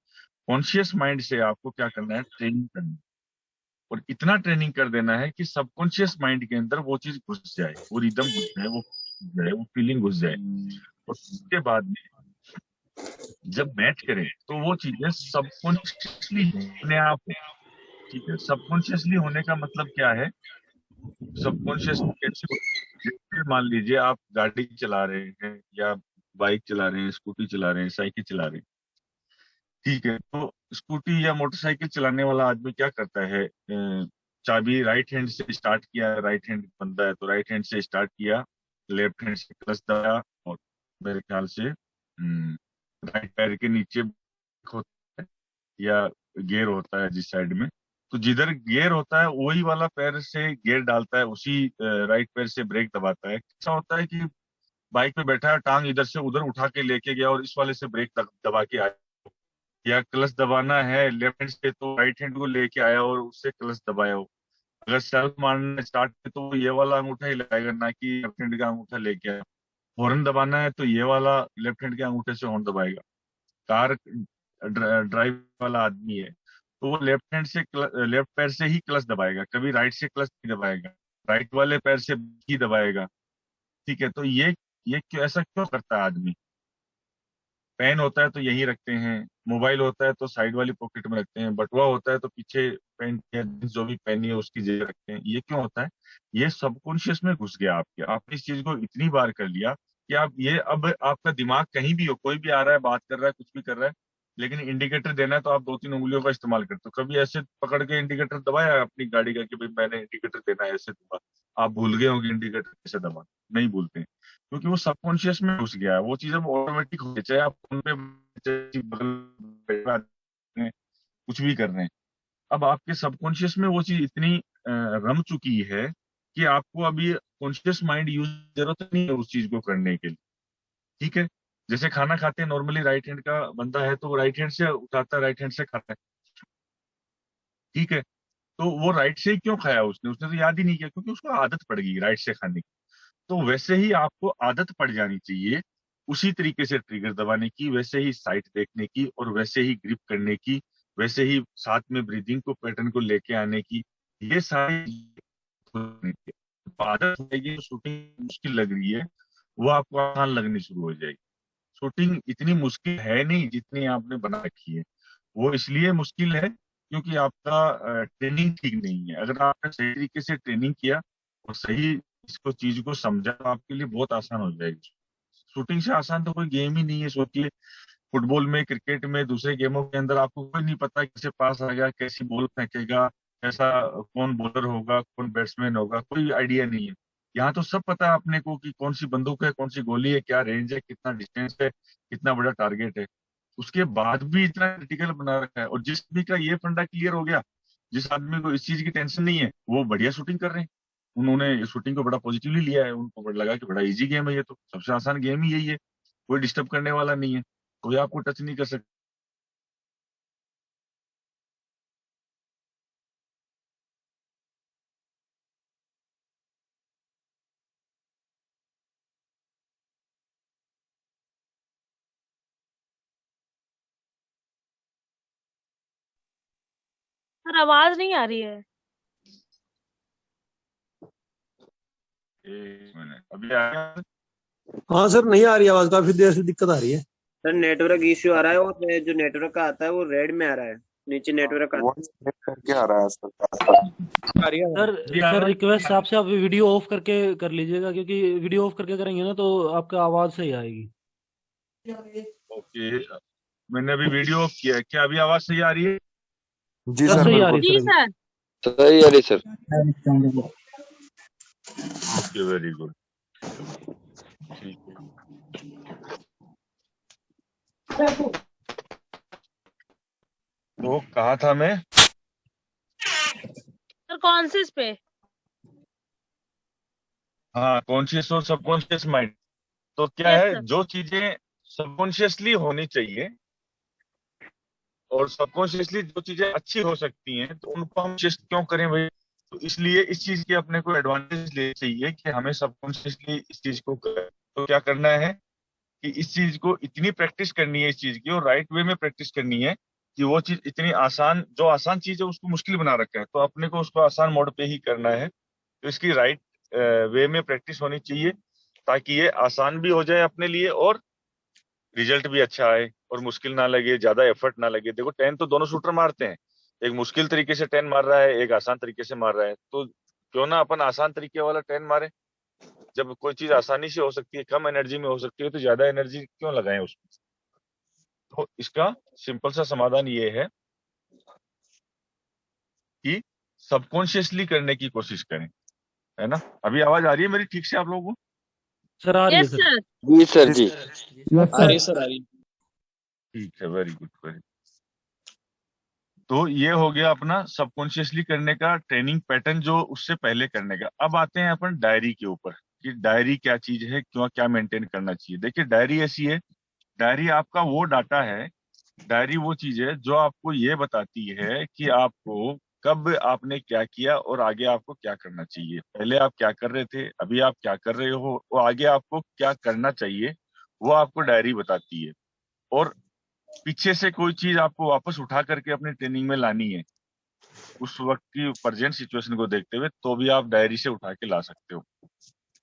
[SPEAKER 2] कॉन्शियस माइंड से आपको क्या करना है? ट्रेनिंग करनी है। और इतना ट्रेनिंग कर देना है कि सबकॉन्शियस माइंड के अंदर वो चीज घुस जाए, वो रिदम घुस जाए, वो घुस जाए, वो फीलिंग घुस जाए। और उसके बाद में जब मैच करें तो वो चीजें सबकॉन्शियसली अपने आप हो। ठीक है। सबकॉन्शियसली होने का मतलब क्या है? सबकॉन्शियसली कैसे हो? जैसे मान लीजिए आप गाड़ी चला रहे हैं, या बाइक चला रहे हैं, स्कूटी चला रहे हैं, साइकिल चला रहे हैं। ठीक है। तो स्कूटी या मोटरसाइकिल चलाने वाला आदमी क्या करता है? चाबी राइट हैंड से स्टार्ट किया, राइट हैंड बंदा है तो राइट हैंड से स्टार्ट किया, लेफ्ट हैंड से क्लच दबाया, और मेरे ख्याल से राइट पैर के नीचे होता है, या गियर होता है जिस साइड में। तो जिधर गियर होता है वही वाला पैर से गियर डालता है, उसी राइट पैर से ब्रेक दबाता है। ऐसा होता है कि बाइक पे बैठा है, टांग इधर से उधर उठा के लेके गया और इस वाले से ब्रेक दबा के आया, या क्लच दबाना है लेफ्ट हैंड से तो राइट हैंड को लेके आया और उससे क्लच दबाया हो। अगर सेल्फ मारना स्टार्ट है तो वो ये वाला अंगूठा ही लगाएगा, ना कि लेफ्ट हैंड का अंगूठा लेके आया। हॉर्न दबाना है तो ये वाला लेफ्ट हैंड के अंगूठे से हॉर्न दबाएगा। कार ड्राइव वाला आदमी है तो वो लेफ्ट हैंड से लेफ्ट पैर से ही क्लच दबाएगा, कभी राइट से क्लच नहीं दबाएगा, राइट वाले पैर से ही दबाएगा। ठीक है। तो ये क्यों ऐसा क्यों करता है आदमी? पेन होता है तो यहीं रखते हैं, मोबाइल होता है तो साइड वाली पॉकेट में रखते हैं, बटुआ होता है तो पीछे पेन या जो भी पेन है उसकी जेब रखते हैं। ये क्यों होता है? ये सबकॉन्शियस में घुस गया आपके, आपने इस चीज को इतनी बार कर लिया कि आप ये, अब आपका दिमाग कहीं भी हो, कोई भी आ रहा है, बात कर रहा है, कुछ भी कर रहा है, लेकिन इंडिकेटर देना है तो आप 2-3 उंगलियों का इस्तेमाल करते हो। कभी ऐसे पकड़ के इंडिकेटर दबाया अपनी गाड़ी का कि भाई मैंने इंडिकेटर देना है, ऐसे दबा? आप भूल गए होंगे इंडिकेटर कैसे दबा? नहीं भूलते, क्योंकि वो सबकॉन्शियस में घुस गया है। वो चीज अब ऑटोमेटिक हो गई, चाहे आप फोन पे चाहे बगल में बैठे हैं, कुछ भी कर रहे हैं, अब आपके सबकॉन्शियस में वो चीज इतनी रम चुकी है कि आपको अभी कॉन्शियस माइंड यूज जरूरत नहीं है उस चीज को करने के लिए। ठीक है, जैसे खाना खाते हैं नॉर्मली, राइट हैंड का बंदा है तो राइट हैंड से उठाता है, राइट हैंड से खाता है। ठीक है, तो वो राइट से ही क्यों खाया उसने? उसने तो याद ही नहीं किया, क्योंकि उसको आदत पड़ गई राइट से खाने की। तो वैसे ही आपको आदत पड़ जानी चाहिए उसी तरीके से ट्रिगर दबाने की, वैसे ही साइट देखने की, और वैसे ही ग्रिप करने की, वैसे ही साथ में ब्रीदिंग को पैटर्न को लेके आने की। ये सारी आदत होगी, शूटिंग मुश्किल लग रही है, वो आपको आसान लगनी शुरू हो जाएगी। शूटिंग इतनी मुश्किल है नहीं जितनी आपने बना रखी है। वो इसलिए मुश्किल है क्योंकि आपका ट्रेनिंग ठीक नहीं है। अगर आपने सही तरीके से ट्रेनिंग किया और सही इसको चीज को समझा तो आपके लिए बहुत आसान हो जाएगी। शूटिंग से आसान तो कोई गेम ही नहीं है। सोचिए, फुटबॉल में, क्रिकेट में, दूसरे गेमों के अंदर आपको कोई नहीं पता कैसे पास आएगा, कैसी बॉल फेंकेगा, कैसा कौन बॉलर होगा, कौन बैट्समैन होगा, कोई आइडिया नहीं है। यहाँ तो सब पता है अपने को कि कौन सी बंदूक है, कौन सी गोली है, क्या रेंज है, कितना डिस्टेंस है, कितना बड़ा टारगेट है। उसके बाद भी इतना क्रिटिकल बना रखा है। और जिस भी का ये फंडा क्लियर हो गया, जिस आदमी को इस चीज की टेंशन नहीं है, वो बढ़िया शूटिंग कर रहे हैं। उन्होंने शूटिंग को बड़ा पॉजिटिवली लिया है, उनको लगा कि बड़ा इजी गेम है, ये तो सबसे आसान गेम ही यही है, कोई डिस्टर्ब करने वाला नहीं है, कोई आपको टच नहीं कर सकता।
[SPEAKER 3] सर आवाज नहीं आ रही है।
[SPEAKER 2] एक मिनट, अभी आया?
[SPEAKER 4] हाँ सर, नहीं आ रही आवाज, काफी देर से दिक्कत आ रही है।
[SPEAKER 5] सर नेटवर्क इश्यू आ रहा है, और जो नेटवर्क का आता है वो रेड में आ रहा है, नीचे नेटवर्क आता
[SPEAKER 6] वॉइस ब्रेक करके आ रहा है सर।
[SPEAKER 4] आ रही है
[SPEAKER 7] सर
[SPEAKER 2] अभी आ
[SPEAKER 7] सर
[SPEAKER 2] रहा है?
[SPEAKER 7] रिक्वेस्ट आपसे, आप वीडियो ऑफ करके कर लीजिएगा, क्योंकि वीडियो ऑफ करके करेंगे ना तो आपका आवाज सही आएगी।
[SPEAKER 2] ओके, मैंने अभी वीडियो ऑफ किया है, क्या अभी आवाज सही आ रही है?
[SPEAKER 6] जी
[SPEAKER 7] सर
[SPEAKER 6] सर,
[SPEAKER 7] सही आ
[SPEAKER 6] बिल्कुल
[SPEAKER 7] रही है
[SPEAKER 3] जी
[SPEAKER 7] सर अभी।
[SPEAKER 3] सर।
[SPEAKER 8] सही आ रही सर।
[SPEAKER 2] ओके, वेरी गुड, ठीक है। तो कहा था मैं?
[SPEAKER 3] सर कॉन्सियस पे।
[SPEAKER 2] हाँ, कॉन्शियस और सबकॉन्शियस माइंड। तो क्या
[SPEAKER 3] यस
[SPEAKER 2] है,
[SPEAKER 3] सर।
[SPEAKER 2] जो चीजें सबकॉन्शियसली होनी चाहिए और सबकॉन्शियसली जो चीजें अच्छी हो सकती हैं, तो उनको हम चेस्ट क्यों करें भाई? तो इसलिए इस चीज की अपने को एडवांटेज ले चाहिए कि हमें सबकॉन्शियसली इस चीज को करें। तो क्या करना है कि इस चीज को इतनी प्रैक्टिस करनी है, इस चीज की, और राइट वे में प्रैक्टिस करनी है कि वो चीज इतनी आसान, जो आसान चीज है उसको मुश्किल बना रखा है, तो अपने को उसको आसान मोड पे ही करना है। तो इसकी राइट वे में प्रैक्टिस होनी चाहिए ताकि ये आसान भी हो जाए अपने लिए और रिजल्ट भी अच्छा आए और मुश्किल ना लगे, ज्यादा एफर्ट ना लगे। देखो, 10 तो दोनों शूटर मारते हैं, एक मुश्किल तरीके से 10 मार रहा है, एक आसान तरीके से मार रहा है। तो क्यों ना अपन आसान तरीके वाला 10 मारे? जब कोई चीज आसानी से हो सकती है, कम एनर्जी में हो सकती है, तो ज्यादा एनर्जी क्यों लगाएं उसमें? तो इसका सिंपल सा समाधान ये है कि सबकॉन्शियसली करने की कोशिश करें, है ना? अभी आवाज आ रही है मेरी ठीक से आप लोगों को?
[SPEAKER 7] सर आ रही है
[SPEAKER 3] यस
[SPEAKER 7] सर।
[SPEAKER 3] सर।
[SPEAKER 8] जी सर जी।
[SPEAKER 5] आ रही सर, आ रही।
[SPEAKER 2] ठीक है, वेरी गुड, वेरी। तो ये हो गया अपना सबकॉन्शियसली करने का ट्रेनिंग पैटर्न, जो उससे पहले करने का। अब आते हैं अपन डायरी के ऊपर कि डायरी क्या चीज है, क्यों, क्या मेंटेन करना चाहिए। देखिए, डायरी ऐसी है, डायरी आपका वो डाटा है, डायरी वो चीज है जो आपको ये बताती है कि आपको कब आपने क्या किया और आगे आपको क्या करना चाहिए। पहले आप क्या कर रहे थे, अभी आप क्या कर रहे हो, और आगे आपको क्या करना चाहिए, वो आपको डायरी बताती है। और पीछे से कोई चीज आपको वापस उठा करके अपनी ट्रेनिंग में लानी है, उस वक्त की प्रेजेंट सिचुएशन को देखते हुए, तो भी आप डायरी से उठा के ला सकते हो।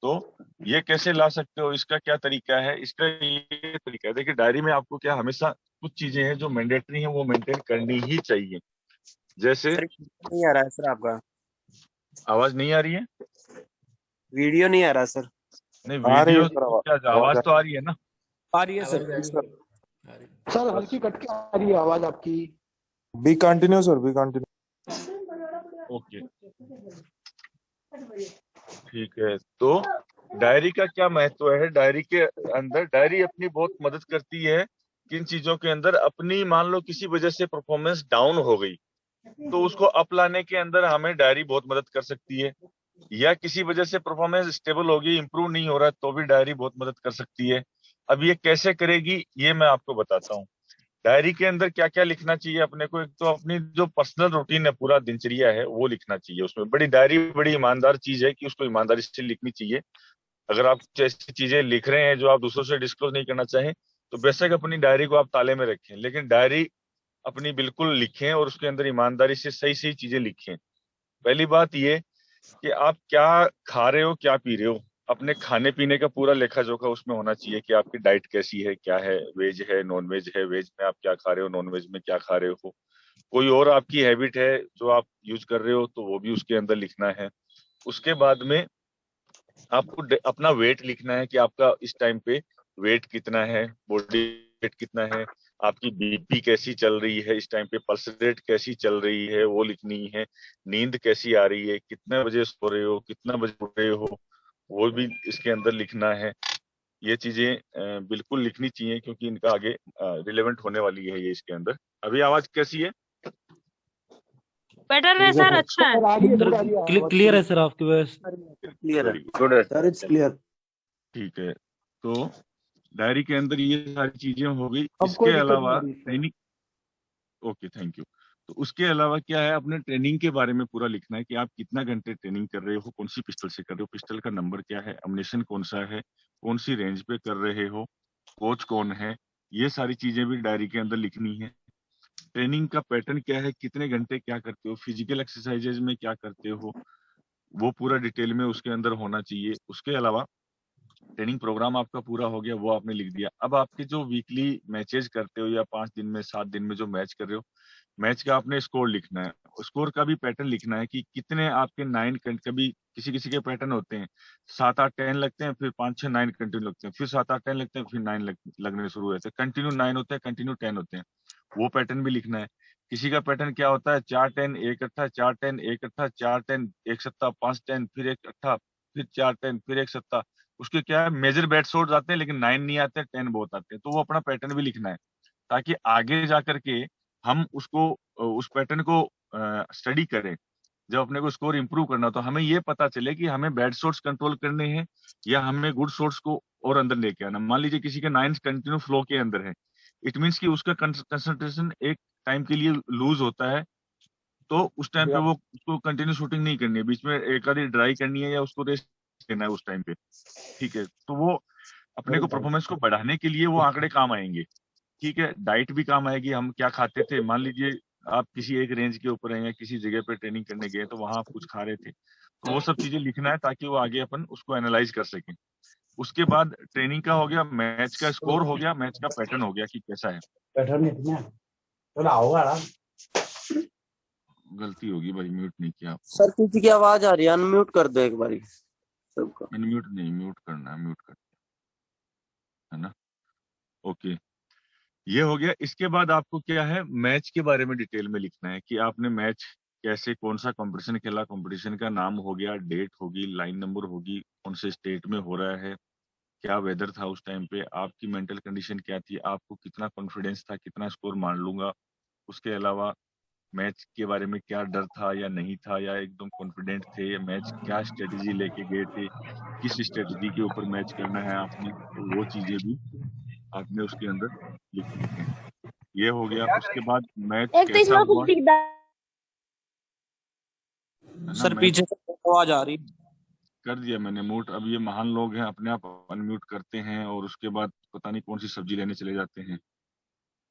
[SPEAKER 2] तो ये कैसे ला सकते हो, इसका क्या तरीका है? इसका ये तरीका है, देखिए डायरी में आपको क्या हमेशा कुछ चीजें हैं जो मैंडेटरी हैं, वो मेंटेन करनी ही चाहिए। जैसे
[SPEAKER 5] सर नहीं आ रहा है सर आपका
[SPEAKER 2] आवाज नहीं आ रही है?
[SPEAKER 5] वीडियो, नहीं आ रहा सर।
[SPEAKER 2] नहीं
[SPEAKER 6] आ रही है
[SPEAKER 2] वीडियो
[SPEAKER 6] सर,
[SPEAKER 2] क्या, आवाज तो आ रही है ना?
[SPEAKER 5] आ रही है सर।
[SPEAKER 8] सर हल्की कट के आ रही है आवाज आपकी।
[SPEAKER 6] B continue sir, B continue.
[SPEAKER 2] Okay ठीक है। तो डायरी का क्या महत्व है? डायरी के अंदर डायरी अपनी बहुत मदद करती है किन चीजों के अंदर, अपनी मान लो किसी वजह से परफॉर्मेंस डाउन हो गई तो उसको अप लाने के अंदर हमें डायरी बहुत मदद कर सकती है, या किसी वजह से परफॉर्मेंस स्टेबल हो गई, इंप्रूव नहीं हो रहा तो भी डायरी बहुत मदद कर सकती है। अब ये कैसे करेगी ये मैं आपको बताता हूँ। डायरी के अंदर क्या क्या लिखना चाहिए अपने को? एक तो अपनी जो पर्सनल रूटीन है, पूरा दिनचर्या है, वो लिखना चाहिए। उसमें बड़ी डायरी बड़ी ईमानदार चीज है कि उसको ईमानदारी से लिखनी चाहिए। अगर आप कुछ ऐसी चीजें लिख रहे हैं जो आप दूसरों से डिस्क्लोज नहीं करना चाहें तो बेशक अपनी डायरी को आप ताले में रखें, लेकिन डायरी अपनी बिल्कुल लिखें और उसके अंदर ईमानदारी से सही सही चीजें लिखें। पहली बात ये कि आप क्या खा रहे हो, क्या पी रहे हो, अपने खाने पीने का पूरा लेखा जोखा उसमें होना चाहिए कि आपकी डाइट कैसी है, क्या है, वेज है, नॉन वेज है, वेज में आप क्या खा रहे हो, नॉन वेज में क्या खा रहे हो, कोई और आपकी हैबिट है जो आप यूज कर रहे हो तो वो भी उसके अंदर लिखना है। उसके बाद में आपको अपना वेट लिखना है कि आपका इस टाइम पे वेट कितना है, बॉडी वेट कितना है, आपकी बीपी कैसी चल रही है इस टाइम पे, पल्स रेट कैसी चल रही है वो लिखनी है, नींद कैसी आ रही है, कितने बजे सो रहे हो, कितना बजे उठ रहे हो, वो भी इसके अंदर लिखना है। ये चीजें बिल्कुल लिखनी चाहिए क्योंकि इनका आगे रिलेवेंट होने वाली है ये इसके अंदर। अभी आवाज कैसी है?
[SPEAKER 3] बेटर है सर, अच्छा है।
[SPEAKER 7] क्लियर है सर आपकी वॉइस।
[SPEAKER 5] क्लियर है, गुड है
[SPEAKER 4] सर इट्स क्लियर।
[SPEAKER 2] ठीक है। तो डायरी के अंदर ये सारी चीजें हो गई।
[SPEAKER 8] अब
[SPEAKER 2] इसके
[SPEAKER 8] कोई दिक्कत
[SPEAKER 2] अलावा
[SPEAKER 8] नहीं आ रही sir.
[SPEAKER 2] Training, okay thank you. तो उसके अलावा क्या है, अपने ट्रेनिंग के बारे में पूरा लिखना है कि आप कितना घंटे ट्रेनिंग कर रहे हो, कौन सी पिस्टल से कर रहे हो, पिस्टल का नंबर क्या है, अम्युनिशन कौन सा है, कौन सी रेंज पे कर रहे हो, कोच कौन है, ये सारी चीजें भी डायरी के अंदर लिखनी है। ट्रेनिंग का पैटर्न क्या है, कितने घंटे क्या करते हो, फिजिकल एक्सरसाइजेज में क्या करते हो, वो पूरा डिटेल में उसके अंदर होना चाहिए। उसके अलावा ट्रेनिंग प्रोग्राम आपका पूरा हो गया, वो आपने लिख दिया। अब आपके जो वीकली मैचेज करते हो या 5 दिन में 7 दिन में जो मैच कर रहे हो, मैच का आपने स्कोर लिखना है। स्कोर का भी पैटर्न लिखना है कि कितने आपके 9, कभी किसी किसी के पैटर्न होते हैं 7, 8, 10 लगते हैं, फिर 5, 6, 9 कंटिन्यू लगते हैं, फिर 7, 8, 10 लगते हैं, फिर 9 लगने शुरू होते हैं, कंटिन्यू 9 होते हैं, कंटिन्यू 10 होते हैं, वो पैटर्न भी लिखना है। किसी का पैटर्न क्या होता है 4, 10 एक अट्ठा, 4, 10 एक अट्ठा, 4, 10 एक सत्ता, 5, 10 फिर एक अट्ठा, फिर 4, 10 फिर एक सत्ता। उसके क्या है, मेजर बैट शॉट्स आते हैं लेकिन 9 नहीं आते, 10 बहुत आते हैं। तो वो अपना पैटर्न भी लिखना है ताकि आगे जा करके हम उसको उस पैटर्न को स्टडी करें। जब अपने को स्कोर इंप्रूव करना हो तो हमें ये पता चले कि हमें बैड शॉट्स कंट्रोल करने हैं या हमें गुड शॉट्स को और अंदर लेके आना। मान लीजिए किसी के 9 कंटिन्यू फ्लो के अंदर है, इट मीन्स कि उसका कंसंट्रेशन एक टाइम के लिए लूज होता है, तो उस टाइम पे वो उसको कंटिन्यू शूटिंग नहीं करनी है, बीच में एक आधी ड्राई करनी है या उसको रेस्ट देना है उस टाइम पे। ठीक है, तो वो अपने को परफॉर्मेंस को बढ़ाने के लिए वो आंकड़े काम आएंगे। ठीक है, डाइट भी काम आएगी, हम क्या खाते थे। मान लीजिए आप किसी एक रेंज के ऊपर हैं या किसी जगह पे ट्रेनिंग करने गए तो वहां आप कुछ खा रहे थे, तो वो सब चीजें लिखना है ताकि वो आगे अपन उसको एनालाइज कर सकें। उसके बाद ट्रेनिंग का हो गया, मैच का स्कोर हो गया, मैच का पैटर्न हो गया कि कैसा है। गलती होगी भाई, म्यूट नहीं किया आप।
[SPEAKER 5] सर किसी की आवाज आ रही है, अनम्यूट कर दो एक बारी सबका।
[SPEAKER 2] अनम्यूट नहीं, म्यूट करना है, म्यूट करना है ना। ओके, ये हो गया। इसके बाद आपको क्या है, मैच के बारे में डिटेल में लिखना है कि आपने मैच कैसे, कौन सा कंपटीशन खेला, कंपटीशन का नाम हो गया, डेट होगी, लाइन नंबर होगी, कौन से स्टेट में हो रहा है, क्या वेदर था उस टाइम पे, आपकी मेंटल कंडीशन क्या थी, आपको कितना कॉन्फिडेंस था, कितना स्कोर मान लूंगा। उसके अलावा मैच के बारे में क्या डर था या नहीं था, या एकदम कॉन्फिडेंट थे, या मैच क्या स्ट्रेटेजी लेके गए थे, किस स्ट्रेटेजी के ऊपर मैच करना है आपने, तो वो चीजें भी आपने उसके अंदर लिखनी है। ये हो गया। उसके बाद मैच
[SPEAKER 3] एक तो
[SPEAKER 2] कैसा
[SPEAKER 3] इसमें कुछ
[SPEAKER 2] हुआ,
[SPEAKER 3] दिखता
[SPEAKER 2] है ना।
[SPEAKER 5] सर
[SPEAKER 2] मैच
[SPEAKER 5] पीछे से आवाज आ रही।
[SPEAKER 2] कर दिया मैंने म्यूट। अब ये महान लोग हैं, अपने आप अनम्यूट करते हैं और उसके बाद पता नहीं कौन सी सब्जी लेने चले जाते हैं,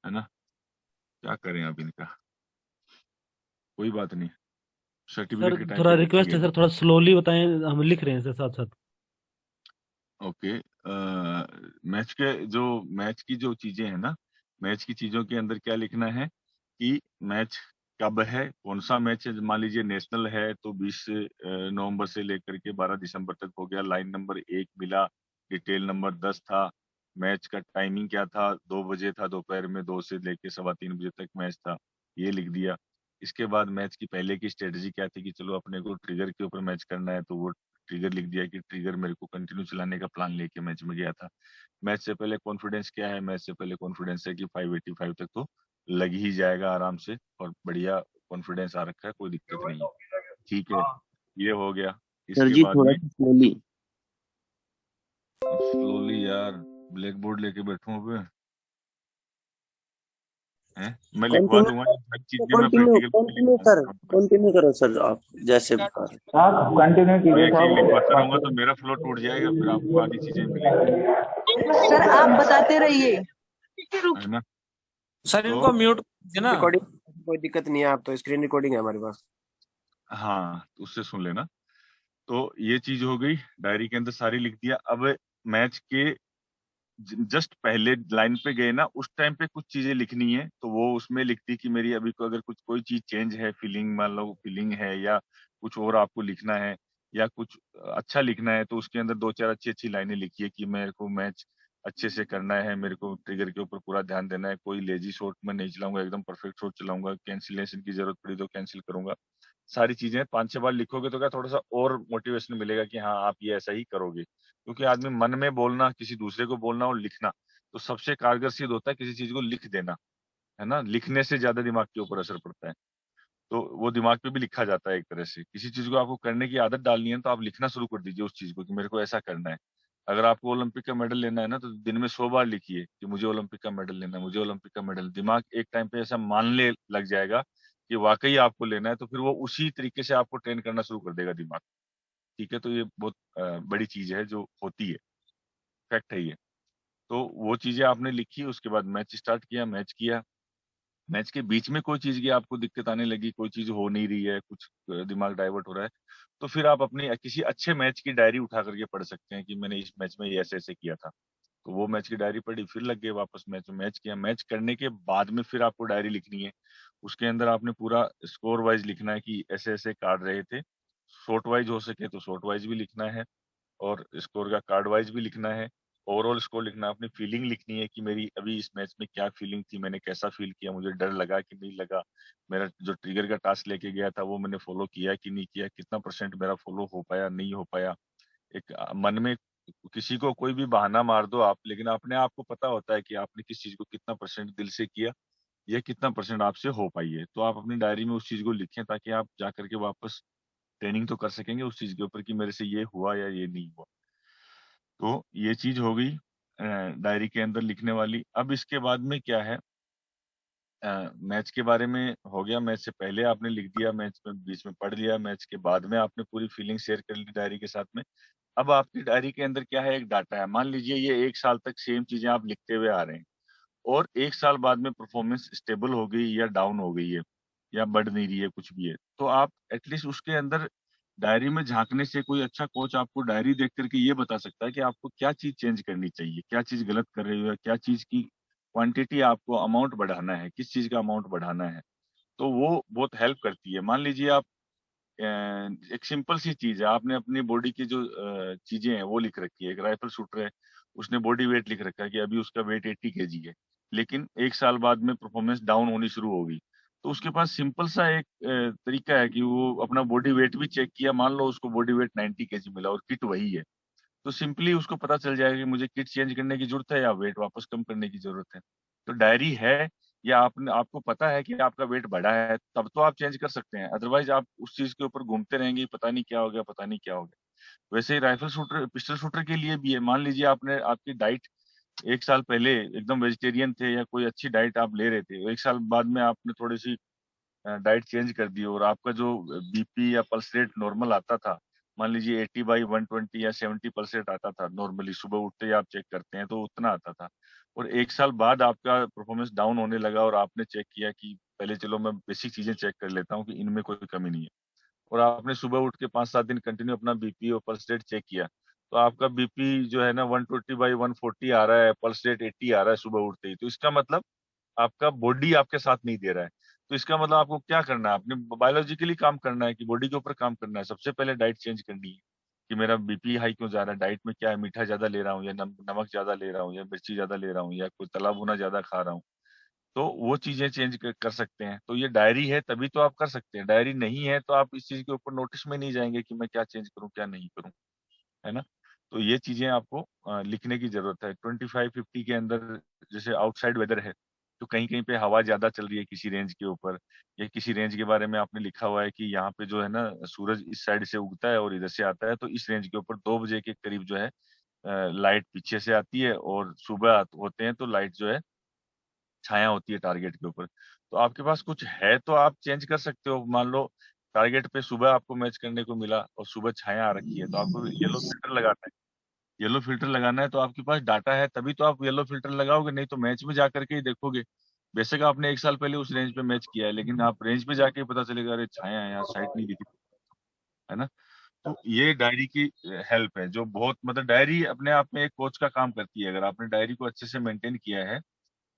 [SPEAKER 2] है ना। क्या करें अब इनका, कोई बात नहीं,
[SPEAKER 7] सर
[SPEAKER 2] सर्टिफिकेट के टाइम
[SPEAKER 7] थोड़ा
[SPEAKER 2] पे
[SPEAKER 7] रिक्वेस्ट है
[SPEAKER 2] देखेंगे।
[SPEAKER 7] सर, थोड़ा स्लोली बताएं, हम लिख रहे हैं सर साथ साथ।
[SPEAKER 2] ओके। मैच के जो मैच की जो चीजें हैं ना, मैच की चीजों के अंदर क्या लिखना है कि मैच कब है, कौन सा मैच है। मान लीजिए नेशनल है तो 20 नवंबर से लेकर के 12 दिसंबर तक हो गया। लाइन नंबर 1 मिला, डिटेल नंबर 10 था। मैच का टाइमिंग क्या था, 2 बजे था दोपहर में, 2 से लेके 3:15 बजे तक मैच था, ये लिख दिया। इसके बाद मैच की पहले की स्ट्रेटजी क्या थी कि चलो अपने को ट्रिगर के ऊपर मैच करना है, तो वो ट्रिगर लिख दिया कि ट्रिगर मेरे को कंटिन्यू चलाने का प्लान लेके मैच में गया था। मैच से पहले कॉन्फिडेंस क्या है, मैच से पहले कॉन्फिडेंस है कि 585 तक तो लग ही जाएगा आराम से, और बढ़िया कॉन्फिडेंस आ रखा है, कोई दिक्कत नहीं है। ठीक है, ये हो गया।
[SPEAKER 5] सर
[SPEAKER 2] इसके
[SPEAKER 5] जी
[SPEAKER 2] बाद
[SPEAKER 5] थोड़ा
[SPEAKER 2] में
[SPEAKER 5] सा स्लोली।
[SPEAKER 2] स्लोली यार, ब्लैक बोर्ड लेके बैठूं अब हैं? मैं लिखवा
[SPEAKER 5] कंटिन्यू
[SPEAKER 2] दूंगा हर चीज की, मैं
[SPEAKER 5] कंटिन्यू
[SPEAKER 2] प्रैक्टिकल
[SPEAKER 5] कंटिन्यू
[SPEAKER 2] लिखवा
[SPEAKER 5] सर,
[SPEAKER 2] दूंगा।
[SPEAKER 5] कंटिन्यू करो सर आप जैसे बता रहे
[SPEAKER 8] आप कंटिन्यू
[SPEAKER 2] मैं
[SPEAKER 8] कीजिए
[SPEAKER 2] एक एक लिखवाता रहूंगा तो
[SPEAKER 8] साहब।
[SPEAKER 2] मेरा फ्लो टूट जाएगा, फिर आपको आधी चीजें मिलेंगी,
[SPEAKER 1] सर आप बताते रहिए।
[SPEAKER 2] है ना।
[SPEAKER 4] सर
[SPEAKER 2] तो
[SPEAKER 4] इनको म्यूट कीजिए ना।
[SPEAKER 5] रिकॉर्डिंग कोई दिक्कत नहीं है, आप तो स्क्रीन रिकॉर्डिंग है हमारे पास।
[SPEAKER 2] हाँ, उससे सुन लेना। तो ये चीज हो गई, डायरी के अंदर सारी लिख दिया। अब मैच के जस्ट पहले लाइन पे गए ना, उस टाइम पे कुछ चीजें लिखनी है, तो वो उसमें लिखती कि मेरी अभी को अगर कुछ कोई चीज चेंज है, फीलिंग मान लो फीलिंग है, या कुछ और आपको लिखना है, या कुछ अच्छा लिखना है, तो उसके अंदर 2-4 अच्छी अच्छी लाइनें लिखिए कि मेरे को मैच अच्छे से करना है, मेरे को ट्रिगर के ऊपर पूरा ध्यान देना है, कोई लेजी शॉट में नहीं चलाऊंगा, एकदम परफेक्ट शॉट चलाऊंगा, कैंसिलेशन की जरूरत पड़ी तो कैंसिल करूंगा। सारी चीजें 5-6 बार लिखोगे तो क्या थोड़ा सा और मोटिवेशन मिलेगा कि हाँ आप ये ऐसा ही करोगे। क्योंकि आदमी मन में बोलना, किसी दूसरे को बोलना और लिखना, तो सबसे कारगर सिद्ध होता है किसी चीज को लिख देना, है ना। लिखने से ज्यादा दिमाग के ऊपर असर पड़ता है, तो वो दिमाग पे भी लिखा जाता है एक तरह से। किसी चीज को आपको करने की आदत डालनी है तो आप लिखना शुरू कर दीजिए उस चीज को कि मेरे को ऐसा करना है। अगर आपको ओलंपिक का मेडल लेना है ना, तो दिन में 100 बार लिखिए कि मुझे ओलंपिक का मेडल लेना है, मुझे ओलंपिक का मेडल। दिमाग एक टाइम पे ऐसा मानने लग जाएगा कि वाकई आपको लेना है, तो फिर वो उसी तरीके से आपको ट्रेन करना शुरू कर देगा दिमाग। ठीक है, तो ये बहुत बड़ी चीज है जो होती है, फैक्ट है ये। तो वो चीजें आपने लिखी, उसके बाद मैच स्टार्ट किया, मैच किया। मैच के बीच में कोई चीज की आपको दिक्कत आने लगी, कोई चीज हो नहीं रही है, कुछ दिमाग डाइवर्ट हो रहा है, तो फिर आप अपनी किसी अच्छे मैच की डायरी उठा करके पढ़ सकते हैं कि मैंने इस मैच में ये ऐसे ऐसे किया था। तो वो मैच की डायरी पढ़ी, फिर लग गए वापस मैच में। मैच किया, मैच करने के बाद में फिर आपको डायरी लिखनी है। उसके अंदर आपने पूरा स्कोर वाइज लिखना है कि ऐसे ऐसे कार्ड रहे थे। शॉट वाइज हो सके तो शॉट वाइज भी लिखना है, और स्कोर का कार्ड वाइज भी लिखना है। ओवरऑल स्कोर लिखना है, अपनी फीलिंग लिखनी है कि मेरी अभी इस मैच में क्या फीलिंग थी, मैंने कैसा फील किया, मुझे डर लगा कि नहीं लगा, मेरा जो ट्रिगर का टास्क लेके गया था वो मैंने फॉलो किया कि नहीं किया, कितना परसेंट मेरा फॉलो हो पाया नहीं हो पाया। एक मन में किसी को कोई भी बहाना मार दो आप, लेकिन अपने आप को पता होता है कि आपने किस चीज को कितना परसेंट दिल से किया, या कितना परसेंट आपसे हो पाई है। तो आप अपनी डायरी में उस चीज को लिखें, ताकि आप जा करके वापस ट्रेनिंग तो कर सकेंगे उस चीज के ऊपर कि मेरे से ये हुआ या ये नहीं हुआ। तो ये चीज हो गई डायरी के अंदर लिखने वाली। अब इसके बाद में क्या है, मैच के बारे में हो गया। मैच से पहले आपने लिख दिया, मैच में बीच में पढ़ लिया, मैच के बाद में आपने पूरी फीलिंग शेयर कर ली डायरी के साथ में। अब आपकी डायरी के अंदर क्या है, एक डाटा है। मान लीजिए ये 1 साल तक सेम चीजें आप लिखते हुए आ रहे हैं, और 1 साल बाद में परफॉर्मेंस स्टेबल हो गई या डाउन हो गई है, या बढ़ नहीं रही है, कुछ भी है, तो आप एटलीस्ट उसके अंदर डायरी में झांकने से कोई अच्छा कोच आपको डायरी देख करके ये बता सकता है कि आपको क्या चीज चेंज करनी चाहिए, क्या चीज गलत कर रही हो, क्या चीज की क्वांटिटी आपको अमाउंट बढ़ाना है, किस चीज का अमाउंट बढ़ाना है। तो वो बहुत हेल्प करती है। मान लीजिए आप एक सिंपल सी चीज है, आपने अपनी बॉडी की जो चीजें हैं वो लिख रखी है। एक राइफल शूटर है, उसने बॉडी वेट लिख रखा है कि अभी उसका वेट 80 केजी है, लेकिन 1 साल बाद में परफॉर्मेंस डाउन होनी शुरू होगी। तो उसके पास सिंपल सा एक तरीका है कि वो अपना बॉडी वेट भी चेक किया, मान लो उसको बॉडी वेट 90 केजी मिला और किट वही है, तो सिंपली उसको पता चल जाएगा कि मुझे किट चेंज करने की जरूरत है या वेट वापस कम करने की जरूरत है। तो डायरी है, या आपने आपको पता है कि आपका वेट बढ़ा है, तब तो आप चेंज कर सकते हैं। अदरवाइज आप उस चीज के ऊपर घूमते रहेंगे, पता नहीं क्या हो गया, पता नहीं क्या हो गया। वैसे ही राइफल शूटर पिस्टल शूटर के लिए भी है। मान लीजिए आपने आपकी डाइट 1 साल पहले एकदम वेजिटेरियन थे, या कोई अच्छी डाइट आप ले रहे थे, 1 साल बाद में आपने थोड़ी सी डाइट चेंज कर दी, और आपका जो बीपी या पल्स रेट नॉर्मल आता था, मान लीजिए 80/120 या 70% आता था नॉर्मली, सुबह उठते ही आप चेक करते हैं तो उतना आता था, और 1 साल बाद आपका परफॉर्मेंस डाउन होने लगा, और आपने चेक किया कि पहले चलो मैं बेसिक चीजें चेक कर लेता हूँ कि इनमें कोई कमी नहीं है, और आपने सुबह उठ के 5-7 दिन कंटिन्यू अपना बीपी और पल्स रेट चेक किया, तो आपका बीपी जो है ना 120/140 आ रहा है, पल्स रेट 80 आ रहा है सुबह उठते ही, तो इसका मतलब आपका बॉडी आपके साथ नहीं दे रहा है। तो इसका मतलब आपको क्या करना है, अपने बायोलॉजिकली काम करना है कि बॉडी के ऊपर काम करना है। सबसे पहले डाइट चेंज करनी है कि मेरा बीपी हाई क्यों जा रहा है, डाइट में क्या है, मीठा ज्यादा ले रहा हूँ या नमक ज्यादा ले रहा हूँ या मिर्ची ज्यादा ले रहा हूँ या कोई तला भुना ज्यादा खा रहा हूँ। तो वो चीजें चेंज कर सकते हैं। तो ये डायरी है तभी तो आप कर सकते हैं, डायरी नहीं है तो आप इस चीज के ऊपर नोटिस में नहीं जाएंगे कि मैं क्या चेंज करूँ क्या नहीं करूँ, है ना। तो ये चीजें आपको लिखने की जरूरत है। 25-50 के अंदर जैसे आउटसाइड वेदर है तो कहीं कहीं पे हवा ज्यादा चल रही है किसी रेंज के ऊपर, या किसी रेंज के बारे में आपने लिखा हुआ है कि यहाँ पे जो है ना सूरज इस साइड से उगता है और इधर से आता है, तो इस रेंज के ऊपर 2 बजे के करीब जो है लाइट पीछे से आती है और सुबह होते हैं तो लाइट जो है छाया होती है टारगेट के ऊपर। तो आपके पास कुछ है तो आप चेंज कर सकते हो। मान लो टारगेट पे सुबह आपको मैच करने को मिला और सुबह छाया आ रखी है तो आपको येलो फिल्टर लगाना है। येलो फिल्टर लगाना है तो आपके पास डाटा है तभी तो आप येलो फिल्टर लगाओगे, नहीं तो मैच में जाकर के ही देखोगे। बेशक आपने 1 साल पहले उस रेंज पे मैच किया है लेकिन आप रेंज पे जाके ही पता चलेगा अरे छाया है यहाँ, साइट नहीं दिखी, है ना। तो ये डायरी की हेल्प है जो बहुत, मतलब डायरी अपने आप में एक कोच का काम करती है। अगर आपने डायरी को अच्छे से मेंटेन किया है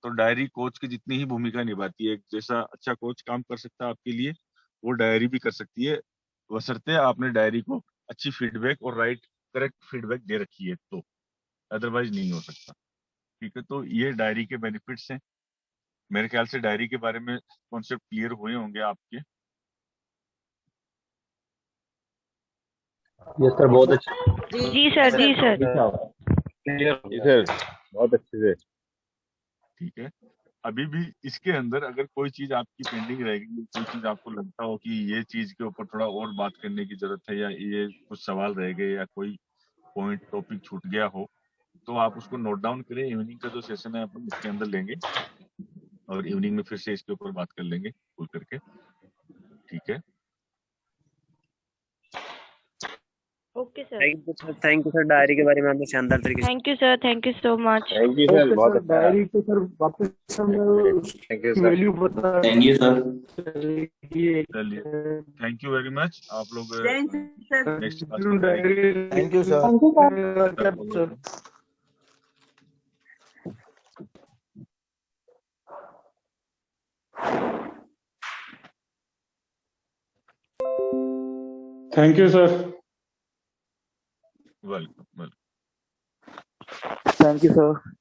[SPEAKER 2] तो डायरी कोच की जितनी ही भूमिका निभाती है। एक जैसा अच्छा कोच काम कर सकता है आपके लिए, वो डायरी भी कर सकती है, बशर्ते आपने डायरी को अच्छी फीडबैक और करेक्ट फीडबैक दे रखी है तो, अदरवाइज नहीं हो सकता। ठीक है, तो ये डायरी के बेनिफिट्स हैं। मेरे ख्याल से डायरी के बारे में कॉन्सेप्ट क्लियर हुए होंगे आपके।
[SPEAKER 9] यस सर, बहुत अच्छा।
[SPEAKER 3] जी सर, जी सर।
[SPEAKER 2] जी सर, बहुत अच्छे से। ठीक है, अभी भी इसके अंदर अगर कोई चीज आपकी पेंडिंग रहेगी, कोई चीज आपको लगता हो कि ये चीज के ऊपर थोड़ा और बात करने की जरूरत है, या ये कुछ सवाल रह गए या कोई पॉइंट टॉपिक छूट गया हो, तो आप उसको नोट डाउन करें। इवनिंग का जो सेशन है अपन उसके अंदर लेंगे और इवनिंग में फिर से इसके ऊपर बात कर लेंगे खुल करके। ठीक है,
[SPEAKER 3] okay sir.
[SPEAKER 5] Thank you sir, diary के बारे में आपने शानदार तरीके से।
[SPEAKER 3] Thank you sir, thank you so much.
[SPEAKER 2] Thank you sir, बहुत
[SPEAKER 8] सर
[SPEAKER 2] अच्छा।
[SPEAKER 8] डायरी को सर वापस
[SPEAKER 2] थैंक यू
[SPEAKER 8] हमें
[SPEAKER 2] सर।
[SPEAKER 8] वैल्यू बता
[SPEAKER 9] थैंक यू सर।
[SPEAKER 8] चलिए
[SPEAKER 2] चलिए, थैंक यू वेरी मच। आप लोग नेक्स्ट क्लास में
[SPEAKER 8] diary
[SPEAKER 6] thank you sir.
[SPEAKER 8] Sir
[SPEAKER 10] thank you sir.
[SPEAKER 2] Welcome.
[SPEAKER 6] Thank you sir.